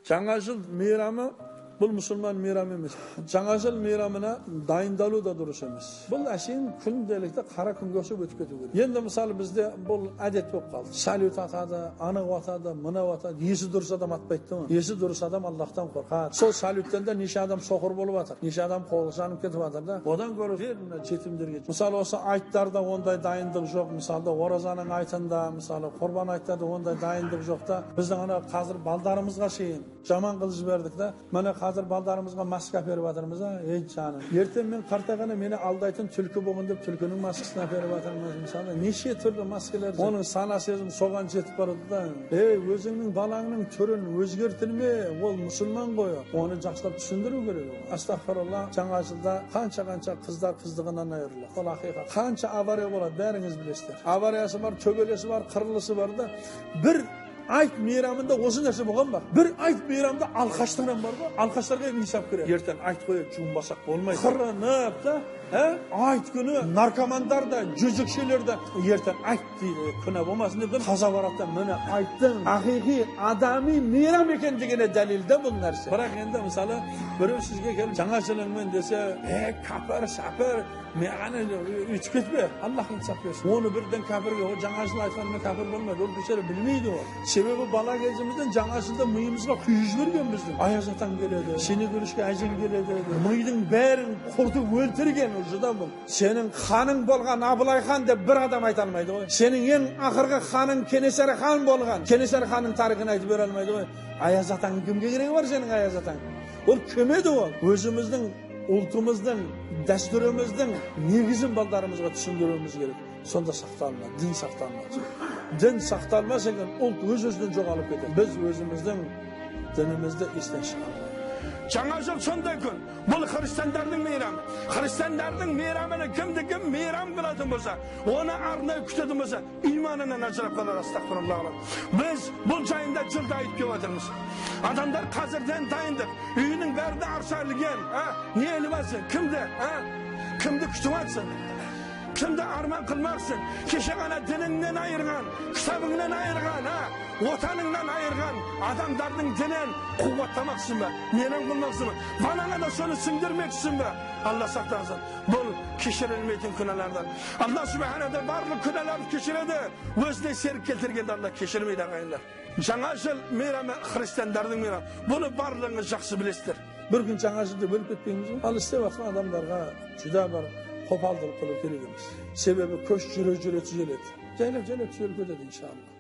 Жаңа жыл мейрамы бұл мұсылман мейрамы емес. Жаңа жыл мейрамына дайындалу да дұрыс емес. Бұл әшейін күнделікті қара күнге ұқсап өтіп кету керек. Енді мысалы бізде бұл әдет болып қалды. Салют атады, анау атады, мынау атады. Есі дұрыс адам атпайды ма? Есі дұрыс адам Аллахтан қорқады. Сол салюттен де неше адам соқыр болып жатыр. Неше адам қолы жанып кетіп жатыр да. Одан гөрі жетімдерге. Мысалы осы айттарда ондай дайындық жоқ. Мысалы оразаның айтында, мысалы құрбан айттарда ондай дайындық жоқ та. Біздің ана қазір балдарымызға шейін жаман қылып жібердік та. Міне қазір балдарымызға маска беріп жатырмыз, ей жаным. Ертең мен қартайғанда мені алдайтын түлкі болған деп түлкінің маскасын беріп жатырмыз. Мысалы неше түрлі маскалар. Оның сана сезім соған жетіп барады да. Өзіңнің балаңның түрін өзгертілме, ол мұсылман ғой. Оны жақсылап түсіндіру керек. Астағфирулла, жаңа жылда қанша қыздар қыздығынан айырылады. Ол ақиқат. Қанша авария болады, бәріңіз білесіздер. Авариясы бар, төбелесі бар, қырылысы бар да. Bir ayt meyramında осы нәрсе болған ба? Bir ayt meyramda alqaşlanan бар ба? Alqaşlarga insaf керек. Ертең ayt қойып жумбасақ болмайды. Қырынып да, ayt күні наркомандар да, жүзікшелер де ертең ayt дейді. Күнә болмасын деп таза барады. Міне ayттың ақиқи адами мейрам екендігіне дәлелде бұл нәрсе. Бірақ енді мысалы біреу сізге келіп жаңа жылыңмен десе, кәпір, сапыр, мені үйтіп кетпе. Аллах инсап берсін. Оны бірден кәпірге, о жаңа жыл айтқанымен кәпір болмайды. Ол бешері білмейді ол. Себебі бала кезімізден жаңа жылда миымызға күйіп жіберген біздің. Аяз атаң келеді, сені көрішке әжең келеді. Мидың бәрін құртып өлтірген ұжыда бұл. Сенің ханың болған Абылай хан деп бір адам айта алмайды ғой. Сенің ең ақырғы ханың Кенесары хан болған. Кенесары ханның тарихын айтып бере алмайды ғой. Аяз атаң кімге керегі бар сенің Аяз атаң? Ол кім еді ол? Өзіміздің ұлтымыздың, дәстүріміздің негізін балдарымызға түсіндіруіміз керек. Сонда сақталмайды, дін сақталмайды. Дін сақталмас екен, ұлт өз-өзінен жоғалып кетеді. Біз өзіміздің дінімізді естен шығармайды. Жаңа жыл сондай күн. Бұл христиандардың мейрамы. Христиандардың мейрамını кім мейрам қылатын болса, оны арнайы күтетін болса, иманынан ажырап қалар, астағфирулла. Біз бұл жайында жылда айтып келіп жатырмыз. Адамдар қазірден дайындық. Үйінің бәрінде арша ілген. Не ілмесін? Кімді күтіп жатсың? Kimde arman kılmaksın, kişi ғана dininden ayırgan, kitabından ayırgan, otanından ayırgan, adamların dinen kuvvetlamaksın be, neden kılmaksın be, bana da şunu sindirmeksin be, Allah saklasın, bu kişirilmeyin künelerden. Allah Subhanahu da barlık küneler kişiredi, özde serik getirgende Allah kişirmeydi ağayınlar. Жаңа жыл meyramı Hristiyanların meyramı, bunu barlığınız жақсы білесіздер. Bir gün жаңа жылды бөліп кетпейміз ғой, ал істеп жатқан адамдарға жүдә бар қопалдылық қылу керек емес. Себебі көш жүре түзеледі. Жайлап түзеліп кетеді иншалла.